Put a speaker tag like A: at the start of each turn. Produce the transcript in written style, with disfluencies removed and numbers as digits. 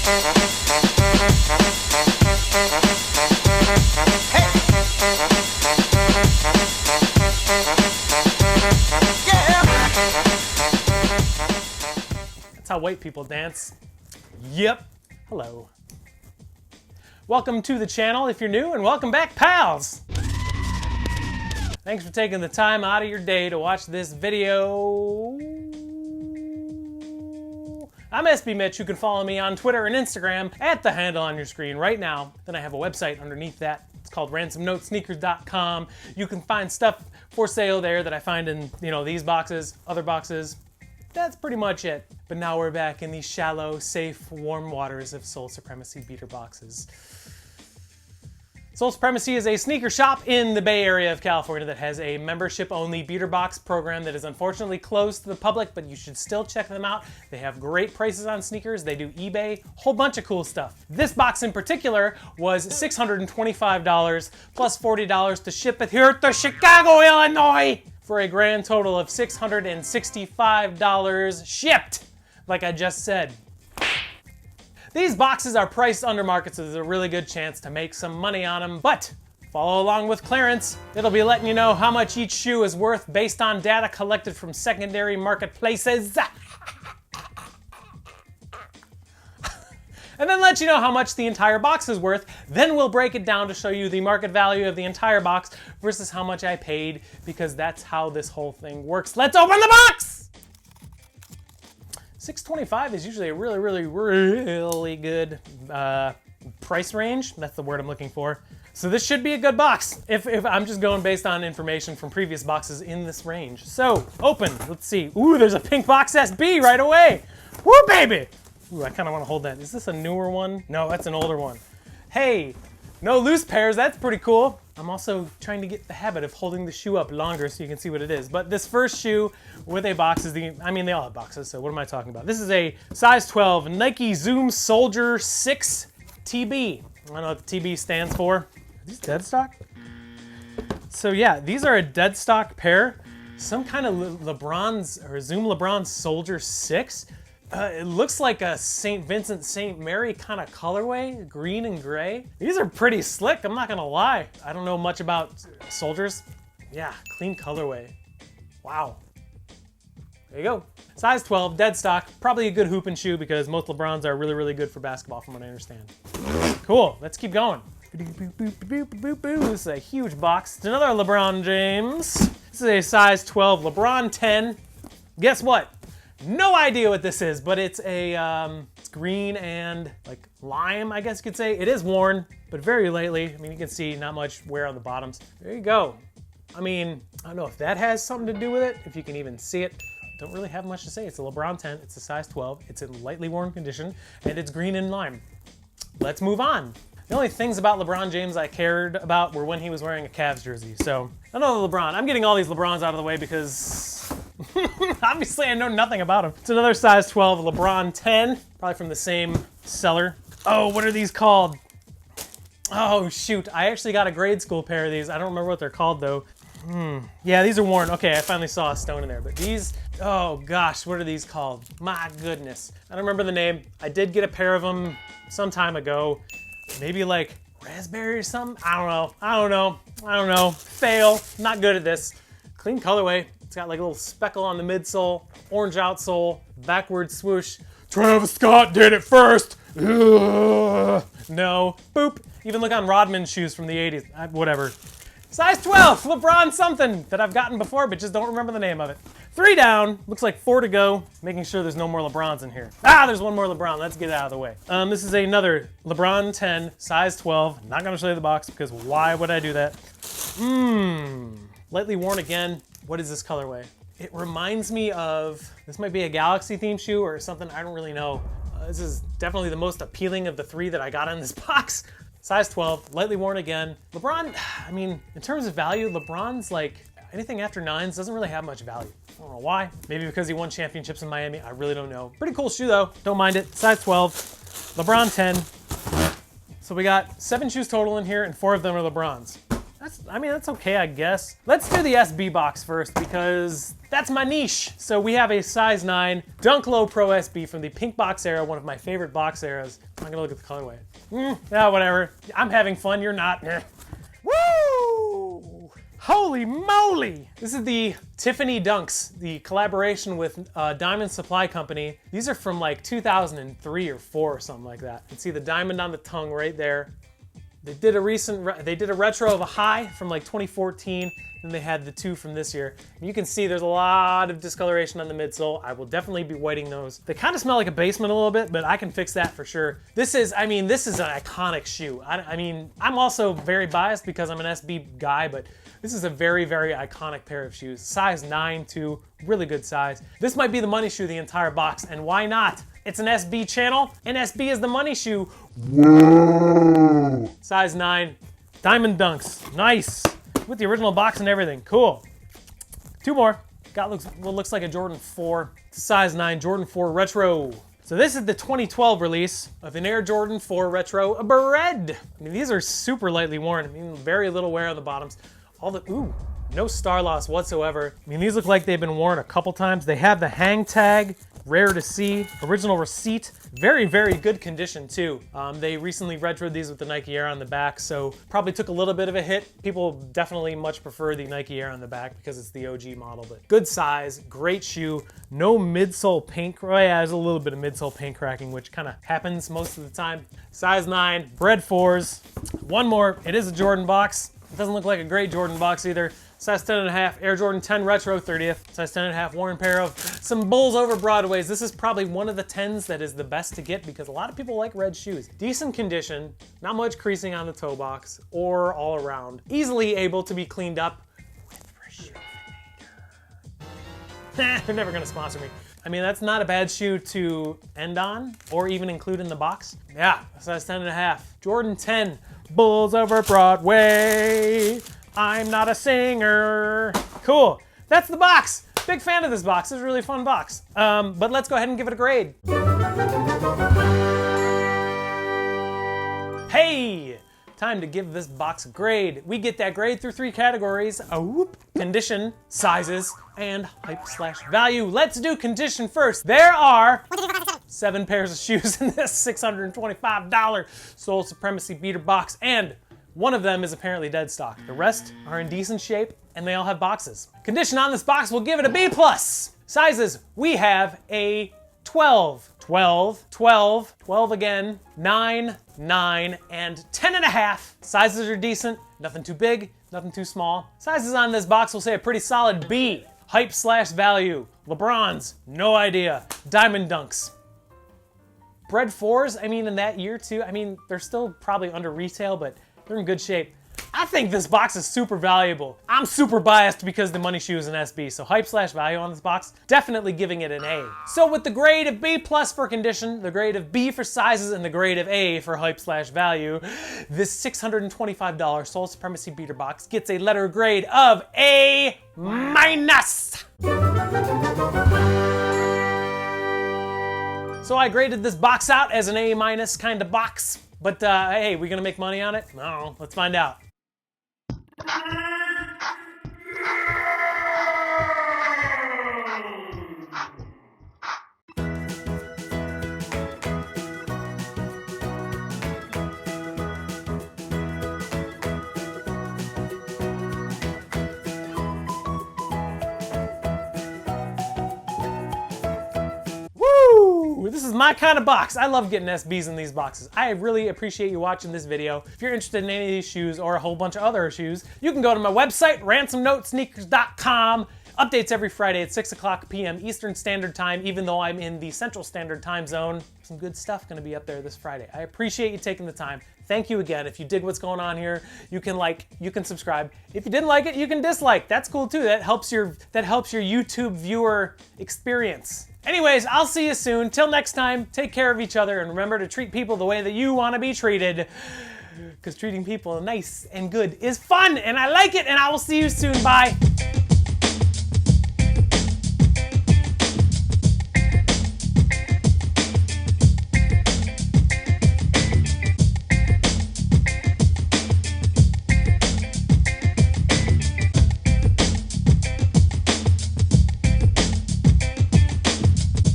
A: That's how white people dance. Yep. Hello. Welcome to the channel if you're new, and welcome back, pals! Thanks for taking the time out of your day to watch this video. I'm SB Mitch. You can follow me on Twitter and Instagram at the handle on your screen right now. Then I have a website underneath that. It's called ransomnotesneakers.com. You can find stuff for sale there that I find in, these boxes, other boxes. That's pretty much it. But now we're back in the shallow, safe, warm waters of Soul Supremacy beater boxes. Soul Supremacy is a sneaker shop in the Bay Area of California that has a membership-only beater box program that is unfortunately closed to the public, but you should still check them out. They have great prices on sneakers. They do eBay, whole bunch of cool stuff. This box in particular was $625 plus $40 to ship it here to Chicago, Illinois, for a grand total of $665 shipped, like I just said. These boxes are priced under market, so there's a really good chance to make some money on them, but follow along with clearance. It'll be letting you know how much each shoe is worth based on data collected from secondary marketplaces. And then let you know how much the entire box is worth. Then we'll break it down to show you the market value of the entire box versus how much I paid, because that's how this whole thing works. Let's open the box! $625 is usually a really good price range. That's the word I'm looking for. So this should be a good box if I'm just going based on information from previous boxes in this range. So, open. Let's see. Ooh, there's a pink box SB right away. Woo, baby! Ooh, I kind of want to hold that. Is this a newer one? No, that's an older one. Hey, no loose pairs. That's pretty cool. I'm also trying to get the habit of holding the shoe up longer so you can see what it is. But this first shoe with a box is they all have boxes, so what am I talking about? This is a size 12 Nike Zoom Soldier 6 TB. I don't know what the TB stands for. Are these dead stock? So yeah, these are a dead stock pair. Some kind of LeBron's or Zoom LeBron Soldier 6. It looks like a St. Vincent St. Mary kind of colorway, green and gray. These are pretty slick, I'm not gonna lie. I don't know much about soldiers. Yeah, clean colorway. Wow. There you go. Size 12, dead stock. Probably a good hooping shoe because most LeBrons are really good for basketball from what I understand. Cool, let's keep going. This is a huge box. It's another LeBron James. This is a size 12 LeBron 10. Guess what? No idea what this is, but it's a it's green and like lime, I guess you could say. It is worn, but very lightly. I mean, you can see not much wear on the bottoms. There you go. I mean, I don't know if that has something to do with it, if you can even see it. Don't really have much to say. It's a LeBron 10, it's a size 12, it's in lightly worn condition, and it's green and lime. Let's move on. The only things about LeBron James I cared about were when he was wearing a Cavs jersey. So, another LeBron. I'm getting all these LeBrons out of the way because obviously I know nothing about him. It's another size 12 LeBron 10, probably from the same seller. Oh, what are these called? Oh shoot, I actually got a grade school pair of these. I don't remember what they're called though. Yeah, these are worn. Okay, I finally saw a stone in there, but these, oh gosh, what are these called? My goodness. I don't remember the name. I did get a pair of them some time ago. Maybe like raspberry or something? I don't know. Fail, not good at this. Clean colorway. It's got like a little speckle on the midsole, orange outsole, backward swoosh. Travis Scott did it first. Ugh. No, boop. Even look on Rodman's shoes from the 80s, whatever. Size 12, LeBron something that I've gotten before, but just don't remember the name of it. 3 down, looks like 4 to go. Making sure there's no more LeBrons in here. Ah, there's one more LeBron, let's get it out of the way. This is another LeBron 10, size 12. Not gonna show you the box because why would I do that? Lightly worn again. What is this colorway? It reminds me of, this might be a Galaxy themed shoe or something, I don't really know. This is definitely the most appealing of the 3 that I got in this box. Size 12, lightly worn again. LeBron, I mean, in terms of value, LeBron's like, anything after 9s doesn't really have much value. I don't know why. Maybe because he won championships in Miami, I really don't know. Pretty cool shoe though, don't mind it. Size 12, LeBron 10. So we got 7 shoes total in here and 4 of them are LeBrons. That's okay, I guess. Let's do the SB box first because that's my niche. So we have a size 9 Dunk Low Pro SB from the pink box era, one of my favorite box eras. I'm gonna look at the colorway. Yeah, whatever. I'm having fun, you're not. Woo! Holy moly! This is the Tiffany Dunks, the collaboration with Diamond Supply Company. These are from like 2003 or 4 or something like that. You can see the diamond on the tongue right there. They did a retro of a high from like 2014, then they had the 2 from this year. And you can see there's a lot of discoloration on the midsole. I will definitely be whiting those. They kind of smell like a basement a little bit, but I can fix that for sure. This is an iconic shoe. I'm also very biased because I'm an SB guy, but this is a very, very iconic pair of shoes. Size 9 too, really good size. This might be the money shoe the entire box, and why not? It's an SB channel, and SB is the money shoe. Whoa! Size 9, Diamond Dunks, nice. With the original box and everything, cool. 2 more. Got what looks like a Jordan 4, size 9 Jordan 4 Retro. So this is the 2012 release of an Air Jordan 4 Retro Bread. These are super lightly worn. Very little wear on the bottoms. No star loss whatsoever. These look like they've been worn a couple times. They have the hang tag, rare to see, original receipt. Very, very good condition too. They recently retroed these with the Nike Air on the back, so probably took a little bit of a hit. People definitely much prefer the Nike Air on the back because it's the OG model, but good size, great shoe, no midsole paint, there's a little bit of midsole paint cracking, which kind of happens most of the time. Size 9, Bread 4s. One more, it is a Jordan box. It doesn't look like a great Jordan box either. Size 10.5, Air Jordan 10 Retro 30th. Size 10.5, worn pair of some Bulls over Broadways. This is probably one of the 10s that is the best to get because a lot of people like red shoes. Decent condition, not much creasing on the toe box or all around. Easily able to be cleaned up with Reshoe Finder. They're never gonna sponsor me. That's not a bad shoe to end on or even include in the box. Yeah, size 10.5, Jordan 10, Bulls over Broadway. I'm not a singer. Cool. That's the box. Big fan of this box. It's a really fun box. But let's go ahead and give it a grade. Hey! Time to give this box a grade. We get that grade through 3 categories. Condition, sizes, and hype/value. Let's do condition first. There are 7 pairs of shoes in this $625 Sole Supremacy beater box, and one of them is apparently dead stock. The rest are in decent shape, and they all have boxes. Condition on this box, we'll give it a B+. Sizes, we have a 12, 12, 12, 12 again, 9, 9, and 10.5. Sizes are decent, nothing too big, nothing too small. Sizes on this box, we'll say a pretty solid B. Hype/value, LeBrons, no idea. Diamond Dunks. Bread 4s, in that year too, they're still probably under retail, but they're in good shape. I think this box is super valuable. I'm super biased because the money shoe is an SB, so hype/value on this box, definitely giving it an A. So with the grade of B+ for condition, the grade of B for sizes, and the grade of A for hype/value, this $625 Sole Supremacy beater box gets a letter grade of A-. So I graded this box out as an A- kind of box. But hey, we gonna make money on it? I don't know, let's find out. This is my kind of box. I love getting SBs in these boxes. I really appreciate you watching this video. If you're interested in any of these shoes or a whole bunch of other shoes, you can go to my website, ransomnotesneakers.com. Updates every Friday at 6 o'clock p.m. Eastern Standard Time, even though I'm in the Central Standard Time Zone. Some good stuff gonna be up there this Friday. I appreciate you taking the time. Thank you again. If you dig what's going on here, you can like, you can subscribe. If you didn't like it, you can dislike. That's cool too. That helps your YouTube viewer experience. Anyways, I'll see you soon. Till next time, take care of each other and remember to treat people the way that you want to be treated. Because treating people nice and good is fun, and I like it, and I will see you soon. Bye.